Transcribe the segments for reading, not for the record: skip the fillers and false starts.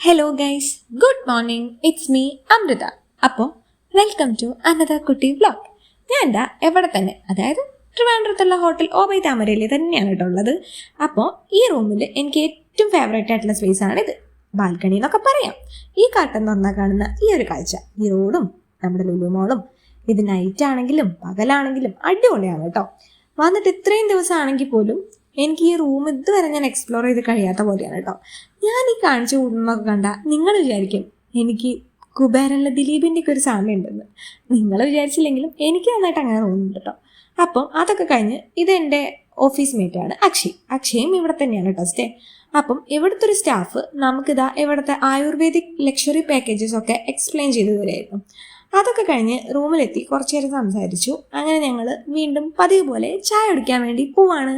Hello guys, good morning. It's me Amrutha. അപ്പോൾ welcome to another കുട്ടി vlog. ഞാൻ എന്താ എവിടെ തന്നെ, അതായത് ട്രിവാൻഡ്രത്തുള്ള ഹോട്ടൽ ഓബൈ താമരയിൽ തന്നെയാണ് കേട്ടോ ഉള്ളത്. അപ്പോൾ ഈ റൂമിൽ എനിക്ക് ഏറ്റവും ഫേവറേറ്റ് ആയിട്ടുള്ള സ്പേസ് ആണിത്. ബാൽക്കണി എന്നൊക്കെ പറയാം. ഈ കാട്ടം തുറന്നാൽ കാണുന്ന ഈ ഒരു കാഴ്ച, ഈ റോഡും നമ്മുടെ ലുലു മോളും, ഇത് നൈറ്റ് ആണെങ്കിലും പകലാണെങ്കിലും അടിപൊളിയാണ് കേട്ടോ. വന്നിട്ട് ഇത്രയും ദിവസമാണെങ്കിൽ പോലും എനിക്ക് ഈ റൂം ഇതുവരെ ഞാൻ എക്സ്പ്ലോർ ചെയ്ത് കഴിയാത്ത പോലെയാണ് കേട്ടോ. ഞാൻ ഈ കാണിച്ചു കൂടുന്നതൊക്കെ കണ്ട നിങ്ങൾ വിചാരിക്കും എനിക്ക് കുബേരനിലെ ദിലീപിൻ്റെ ഒക്കെ ഒരു സാമ്യം ഉണ്ടെന്ന്. നിങ്ങൾ വിചാരിച്ചില്ലെങ്കിലും എനിക്ക് നന്നായിട്ട് അങ്ങനെ തോന്നുന്നുണ്ട് കേട്ടോ. അപ്പം അതൊക്കെ കഴിഞ്ഞ് ഇതെൻ്റെ ഓഫീസ് മേറ്റാണ് അക്ഷയും ഇവിടെ തന്നെയാണ് കേട്ടോ സ്റ്റേ. അപ്പം ഇവിടുത്തെ ഒരു സ്റ്റാഫ് നമുക്കിതാ ഇവിടുത്തെ ആയുർവേദിക് ലക്ഷറി പാക്കേജസ് ഒക്കെ എക്സ്പ്ലെയിൻ ചെയ്തു തരുമായിരുന്നു. അതൊക്കെ കഴിഞ്ഞ് റൂമിലെത്തി കുറച്ചു നേരം സംസാരിച്ചു. അങ്ങനെ ഞങ്ങൾ വീണ്ടും പതിവ് പോലെ ചായ കുടിക്കാൻ വേണ്ടി പോവാണ്.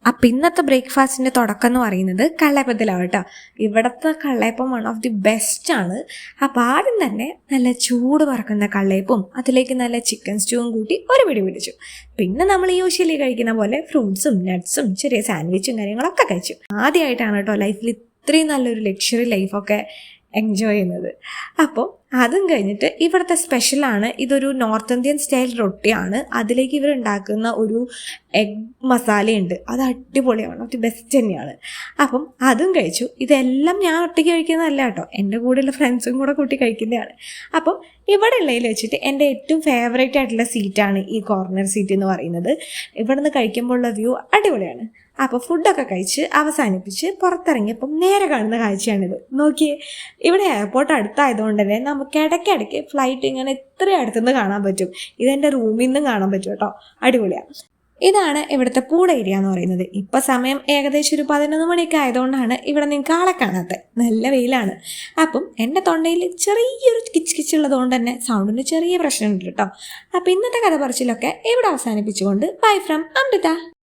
അപ്പം ഇന്നത്തെ ബ്രേക്ക്ഫാസ്റ്റിൻ്റെ തുടക്കം എന്ന് പറയുന്നത് കള്ളയപ്പത്തിലാണ് കേട്ടോ. ഇവിടുത്തെ കള്ളയപ്പം വൺ ഓഫ് ദി ബെസ്റ്റ് ആണ്. അപ്പം ആദ്യം തന്നെ നല്ല ചൂട് പറക്കുന്ന കള്ളയപ്പവും അതിലേക്ക് നല്ല ചിക്കൻ സ്റ്റൂവും കൂട്ടി ഒരു പിടി പിടിച്ചു. പിന്നെ നമ്മൾ യൂഷ്വലി കഴിക്കുന്ന പോലെ ഫ്രൂട്ട്സും നട്ട്സും ചെറിയ സാൻഡ്വിച്ചും കാര്യങ്ങളൊക്കെ കഴിച്ചു. ആദ്യമായിട്ടാണ് കേട്ടോ ലൈഫിൽ ഇത്രയും നല്ലൊരു ലക്ഷറി ലൈഫൊക്കെ എൻജോയ് ചെയ്യുന്നത്. അപ്പോൾ അതും കഴിഞ്ഞിട്ട് ഇവിടുത്തെ സ്പെഷ്യലാണ്, ഇതൊരു നോർത്ത് ഇന്ത്യൻ സ്റ്റൈൽ റൊട്ടിയാണ്. അതിലേക്ക് ഇവർ ഉണ്ടാക്കുന്ന ഒരു എഗ് മസാലയുണ്ട്, അത് അടിപൊളിയാണ്, അത് ബെസ്റ്റ് തന്നെയാണ്. അപ്പം അതും കഴിച്ചു. ഇതെല്ലാം ഞാൻ ഒറ്റയ്ക്ക് കഴിക്കുന്നതല്ല കേട്ടോ, എൻ്റെ കൂടെയുള്ള ഫ്രണ്ട്സും കൂടെ കൂട്ടി കഴിക്കുന്നതാണ്. അപ്പം ഇവിടെ ഉള്ളതിൽ വെച്ചിട്ട് എൻ്റെ ഏറ്റവും ഫേവറേറ്റ് ആയിട്ടുള്ള സീറ്റാണ് ഈ കോർണർ സീറ്റ് എന്ന് പറയുന്നത്. ഇവിടെ നിന്ന് കഴിക്കുമ്പോഴുള്ള വ്യൂ അടിപൊളിയാണ്. അപ്പോൾ ഫുഡൊക്കെ കഴിച്ച് അവസാനിപ്പിച്ച് പുറത്തിറങ്ങിയപ്പം നേരെ കാണുന്ന കാഴ്ചയാണിത്. നോക്കിയേ, ഇവിടെ എയർപോർട്ട് അടുത്തായതുകൊണ്ട് തന്നെ നമുക്ക് ഇടയ്ക്കിടയ്ക്ക് ഫ്ലൈറ്റ് ഇങ്ങനെ ഇത്ര അടുത്തുനിന്ന് കാണാൻ പറ്റും. ഇതെൻ്റെ റൂമിൽ നിന്നും കാണാൻ പറ്റും കേട്ടോ, അടിപൊളിയാണ്. ഇതാണ് ഇവിടുത്തെ പൂൾ ഏരിയ എന്ന് പറയുന്നത്. ഇപ്പം സമയം ഏകദേശം ഒരു 11 മണിയൊക്കെ ആയതുകൊണ്ടാണ് ഇവിടെ നിങ്ങൾക്ക് ആളെ കാണാത്തത്, നല്ല വെയിലാണ്. അപ്പം എൻ്റെ തൊണ്ടയിൽ ചെറിയൊരു കിച്ചുള്ളത് കൊണ്ട് തന്നെ സൗണ്ടിന് ചെറിയ പ്രശ്നമുണ്ട് കേട്ടോ. അപ്പം ഇന്നത്തെ കഥ പറച്ചിലൊക്കെ ഇവിടെ അവസാനിപ്പിച്ചുകൊണ്ട് ബൈ ഫ്രം അമൃത.